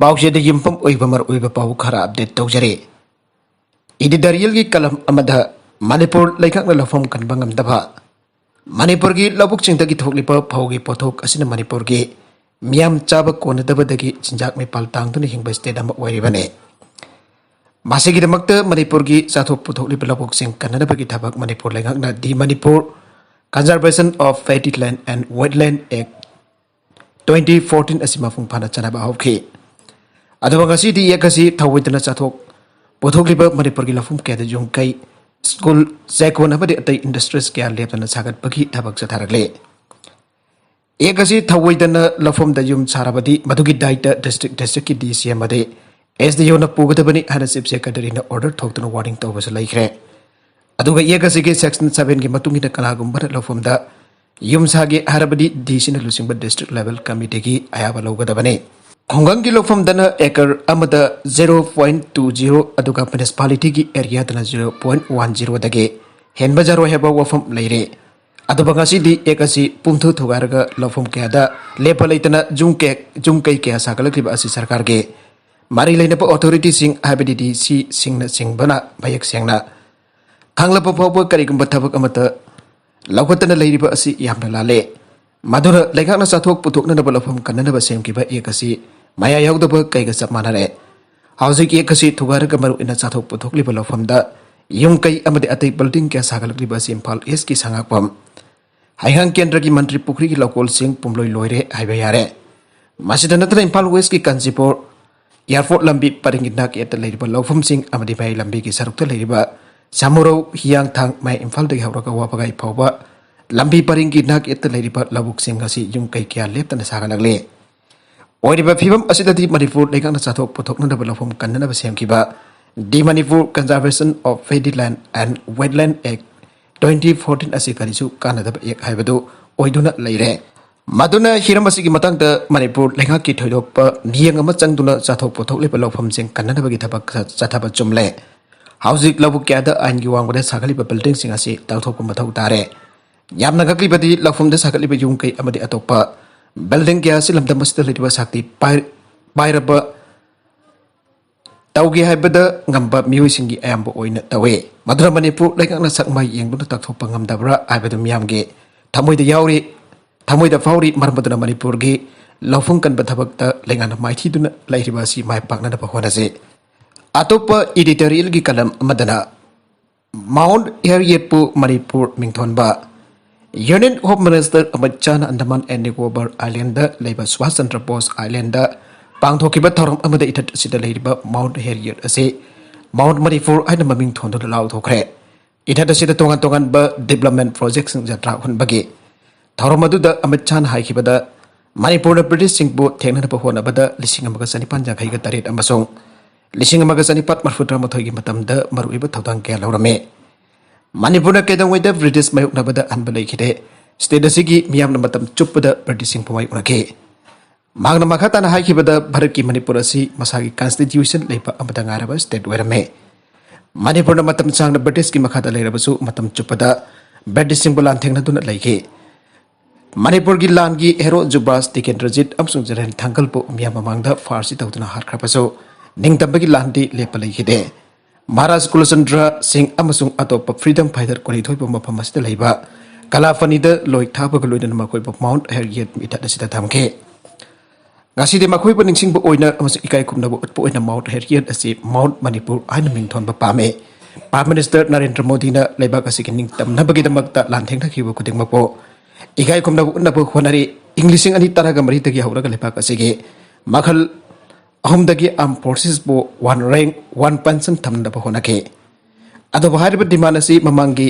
पाउसेद युमफम ओइबमर ओइब पाउ खरा अपडेट तौजरे इडिटोरियल की कलम अमदा मणिपुर लेखक लफम कनबंगम दबा मणिपुर की लबुक चिंतगी थोकलिप फौगी पोथोक असिन मणिपुर की मियाम चाब कोनदबदगी चिंजाक मेपाल तांगदुन हिंब स्टेट अम ओइरिबने मासिगिदमक्त मणिपुर की चाथोक पुथोकलिप लबुक चिंग कनदबगी थबक मणिपुर लेखकना the Manipur conservation of wetland and wetland act 2014 असिमा फुंफाना चनबा हौखि अदबंगसी दी एकसी थवैदना चाथोक पुथोकलिप मणिपुर की लफुम केद जुंकै स्कूल जैकोन अबदि अतै इंडस्ट्रीज क्या लेपना सागतपगी थबक चथारले एकसी थवैदना लफुम द युम साराबदि मधुगी दाइट डिस्ट्रिक्ट की डीसीएम अदे एसडीओ न पुगदबनि हन चिफ सेक्रेटरी न ऑर्डर थोक्तन वार्निंग तौबस लैख्रे अदुगा एकसी के सेक्शन 7 की मतुंगिन कलागुंबर लफुम द युम सागे हरबदि डीसी न लुसिंग डिस्ट्रिक्ट लेवल कमिटी की आयाबा लौगदबने खुंगंग की लोफम दन एकर अमद 0.20 अदुगा म्युनिसिपालिटी की एरिया दन 0.10 दगे हेन बजारो हेबा वफम लेरे अदुबंगासी दी एकसी पुंथु थुगारगा लोफम केदा लेपलैतना जुंकै के सागलक्लिबा असि सरकार के मारी लेनप अथॉरिटी सिंग हाबदि डी सी सिंगना सिंगबना भयक सेंगना खांगलप फावब करिगुंबा थबक अमत लौगतना लेरिबा असि यामना लाले मधुर लेखकना चाथोक पुथोकनबा लोफम कन्ननबा सेमकिबा एकसी माया याउदब कैगा चप मानरे हौजिक एकसी थुगारगा मरु इना चाथोक पुथोकलिबा लोफमदा युंकै अमदि अतै बिल्डिंग के सागलक्लिबा इम्फाल ईस्ट की संगाकपम हाइहांग केंद्र की मंत्री पुखरी की लोकल सिंह पुमलोई लोइरे हाइबा यारे मासिदा नतना इम्फाल वेस्ट की कांजीपुर एयरपोर्ट लंबी परिंगी नाक एत लेरिबा लोफम सिंह अमदि भाई लंबी की सरुकता लेरिबा सामुरो हियांग थांग माय इम्फाल दगी हौरगा वापगाई फौबा लंबी परिंगी नाक एत लेरिबा लबुक सिंह असी युंकै क्या लेपतना सागलगले ओइरिबा फिबम असिदति मणिपुर लेखकना चाथोक पुथोकनबा लोफम कन्ननबा सेमकिबा the Manipur conservation of wetland and wetland act 2014 असी करिसु कानदब एक हाइबदु ओइदुना लेरे मदुना हिरम असिगी मतंग मणिपुर लेखक की थोइदोप नियंग अमा चंगदुना चाथोक पुथोकलिबा लोफम सिंग कन्ननबगी थबक चथाब चुमले हाउजिक लबुक क्यादा आइन की वांगबदे सागलिबा बिल्डिंग सिंग असी ताथोक मथौ तारे यामना गक्लिबदि लफुम दे सागलिबा युंकै अमदि अतोपा बिल्डिंग क्या से लमदम मसिद लेरिबा साक्ति पाइरबा तौगे हाइबदा ngamba मियुसिंगी अयंबो ओइना तवे मधुरा मणिपुर लेखकना सकमाय येंगदुना तकथोपा ngamdabra हाइबदु मियामगे थमोइदा याउरी थमोइदा फाउरी मरमदुना मणिपुर गे लौफुंग कनबा थबकता लेंगाना माइथीदुना लैरिबा सी माय पाकनबा होनासे अतोपा एडिटोरियल की कलम मदना माउंट हेरियटपु मणिपुर मिंगथोनबा यूनियन होम मिनिस्टर अमचान अंडमान एंड निकोबार आइलैंड लेबा सुभाष चंद्र बोस आइलैंड पांगथोकिबा थौरम अमदा इथत सिदा लेरिबा माउंट हेरियट असे माउंट मणिपुर आइना ममिंग थोंदुना लाउथोखरे इथत सिदा तोंगान तोंगान बा डेवलपमेंट प्रोजेक्ट सिंग जत्रा हुनबगे थौरम अदुदा अमचान हाइखिबदा मणिपुर ब्रिटिश सिंगबु थेंगनबा होनबदा लिसिंग अमगा सनिपान जाखैगा तरेट अमसोंग लिसिंग अमगा सनिपात मरफुद्रा मथोइगी मतमदा मरुइबा थौदांग के लौरमे मणिपुर केदंगवैदा ब्रिटिश मायोकनबदा अनबा लेखिदे स्टेट असिगी मियामना मतम चुप्पदा ब्रिटिश सिंग पमाय उनके मागना मखाताना हाइखिबदा भारत की मणिपुर असी मसागी कॉन्स्टिट्यूशन लेबा अमदा गारबा स्टेट वेरमे मणिपुर मतम चांगना ब्रिटिश की मखाता लेरबसु मतम चुप्पदा ब्रिटिश सिंग बुलान थेंगनदुना लेखे मणिपुर की लान की हेरो जुब्राज टिकेंद्रजीत अमसुंग जरहन थांगलपु मियाम ममांगदा फारसी तौदुना हारख्रबसु निंगतंबगी लांदी लेपा लेखिदे महाराज कुलचंद्र सिंह अमसुंग अतोप फ्रीडम फाइटर कोनिथोइबो मफम असिदा लेबा कलाफनीदा लोइ थाबग लोइदन मखोइबो माउंट हेरियट मिथाद असिदा थमखे गासिदे मखोइबो निंगसिंगबो ओइना अमसुंग इकाइ खुमनबो उत्पो ओइना माउंट हेरियट असि माउंट मणिपुर आइना मिंगथोनबा पामे प्राइम मिनिस्टर नरेंद्र मोदी ना लेबाक असिगी निंगतमनबगीदमक्ता लांथेंगथखिबो खुदिंगमको इकाइ खुमनबो उन्नबो होनरी इंग्लिशिंग अनि तरागा मरितगी हौरगा लेबाक असिगी मखल अहमदगी आर्म फोर्सेस बो वन रैंक वन पेंशन थमनबा होनके अदो हारिबा डिमांड असि ममांगी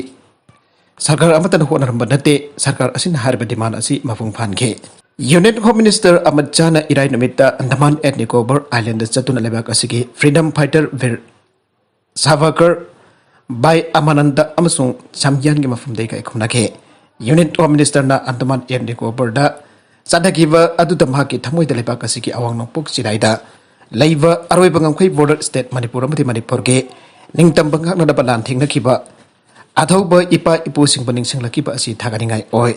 सरकार अमतन होनरंबा नते सरकार असिन हारिबा डिमांड असि मफुंग फानखे यूनियन होम मिनिस्टर अमित शाहना इराय नमिता अंडमान एंड निकोबार आइलैंड चतुना लेबाक असिगी फ्रीडम फाइटर वीर सावरकर बाय अमानंद अमसुंग सामयान की मफुम देका खुमनके यूनियन होम मिनिस्टर ना अंडमान एंड निकोबार दा चदगिबा अदुदा माकी थमोइदा लेबाक असिगी अवांग नोंपोक चिराइदा लैबा अरोइबा ngamkhoi border state manipur amati manipur ge ningtam bangak na da lan thing na khiba athauba ipa ipu sing baning sing lakiba asi thaganingai oi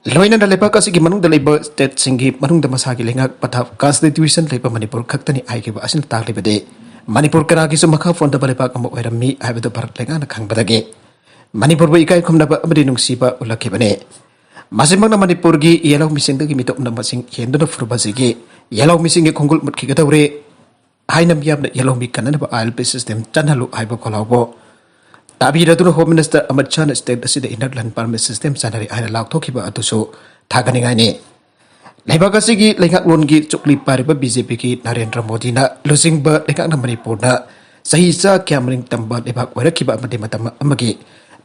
loinana lepak asigi manungda leba state singi manungda masagi lengak pathap constitution leba manipur khaktani aigiba asin taglibade manipur karagi su makha phone da lepak am oirami aibadu bharat lengana khangbadage manipur ba ikai khumnaba amadi nungsiba ulakibane masimangna manipur gi yellow missing da gi mitop na masing henduna furbasigi yellow missing gi khongul mutki gadawre hainam yamna yellow mi kanana ba ILP system chanhalu aiba kolawbo ताबीरदुन home minister Amit Shah ने state असिद inner land permit system सानरी आइना लाउथोखिबा अतुसु थागनिगाइने लेबाक असिगी लेंगाक लोनगी चुकली Paribas BJP की नरेंद्र मोदी ना लुसिंगबा लेंगाक मणिपुर ना सही सा क्यामरिंग तंबा लेबाक वरखिबा अमदि मतम अमगी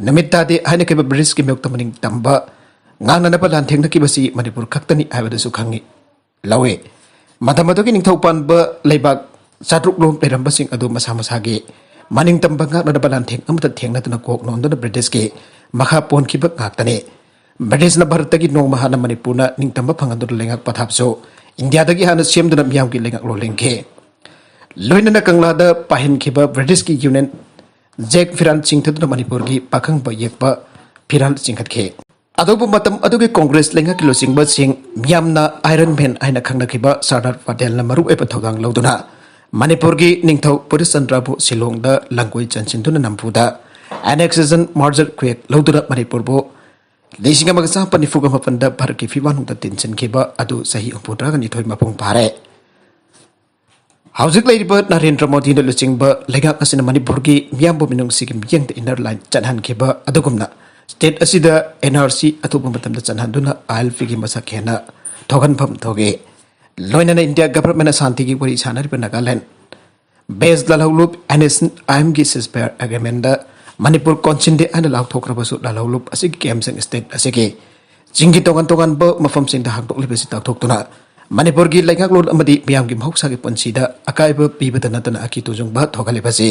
नमित्तादे हाइना केबा ब्रिज की make तमनिंग तंबा nganana pa lantheng na kibasi manipur khaktani aibadu khangi lawe madamadu ki ningthaupan ba leibak satruk lom leramba sing adu masa masagi maning tamba ngak na ba lantheng amata thengna tuna kok non da british ke makha pon ki ba ngak tane british na bharat ki nong mahana manipur na ningtamba phangandur lengak pathap so india da ki hana sem duna miyam ki lengak lo lengke loina na kangla da pahin ki ba british ki union jack firan chingthaduna manipur ki pakhang ba yekpa firan chingkhat ke अदोबु मतम अदुगे कांग्रेस लेंगा kilo सिंगबा सिंग मियामना iron man आइना खंगनखिबा सरदार पटेल ना मरु app थौदांग लौदुना Manipur की निंगथौ पुरिसचंद्रबु शिलोंग दा लंगोई चनसिनदुना नंपुदा annexation merger quake लौदुना Manipur बो लिसिंग मगसा पनिफुगा मपंदा भारत की फिवानुंग दा tension खिबा अदु सही उपुद्रा गनि थोइ मपुंग पारे हाउसिक लेरिबा नरेंद्र मोदी ने लुचिंगबा लेगा असिन मणिपुर की मियामबु मिनुंग सिगिम यंग द इनर लाइन चनहन खिबा अदुगुमना स्टेट असिदा एनआरसी अतुबु मतमदा चनहंदुना आईएलपी की मसक हेना थोगनफम थोगे लोइनना इंडिया गवर्नमेंट शांति की वरी सानरिबा नागालैंड बेस ललौलुप एनएसन आईएम की सिस्पेयर एग्रीमेंट दा मणिपुर कोनसिंदे अना लाउथोख्रबसु ललौलुप असि केमसिंग स्टेट असि चिंगी तोगन तोगन ब मफम सिंग दा हांगदोक्लिबसि ताथोक्तुना मणिपुर की लेंगाक लोल अमदि मियाम की महौसा की पंसीदा अकाइब पीबदा नतना अकी तुजुंगबा थोगलिबसि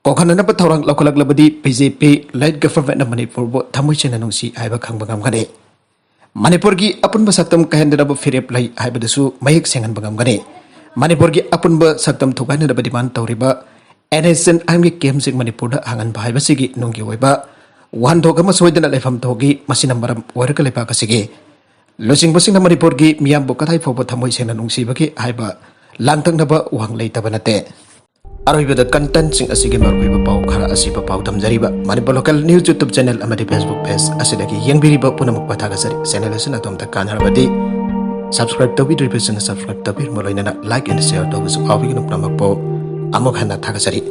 कोखनना थौरंग लौखलकलबदी बीजेपी लाइट गवर्नमेंट मणिपुर बो थमोइसेना नुंसी आइबा खांबगमगने मणिपुर की अपुनब सक्तम कहेंदरब फिरेप लाई आइबदसु मयक सेंगनबगमगने मणिपुर की अपुनब सक्तम थोगाइनरब डिमांड तौरिबा एनएसएन आइम की केमसिंग मणिपुर दा हांगन भाइबसिगी नुंगी ओइबा वानथोगम सोइदना लेफम थोगी मसिना मरम ओरक लेपाकसिगी लुसिंगबसिंग मणिपुर की मियाम बो कथाइ फोबो थमोइसेना नुंसीबगी आइबा लांतंगनब वांग लेतबनते अरोइबद कंटेंट सिंग असिगे मरुइबा पाउ खरा असिबा पाउ तमजरिबा Manipur local news YouTube channel अमदि फेसबुक पेज असिदगी यंगबिरिबा पुनमुक पथागसरि चैनल असिना तोमता कानहरबदि सब्सक्राइब तबिद्रिबसना सब्सक्राइब तबिर मलोइनना लाइक एंड शेयर तबसु आविगनु प्रमकपो अमुक हना थागसरि।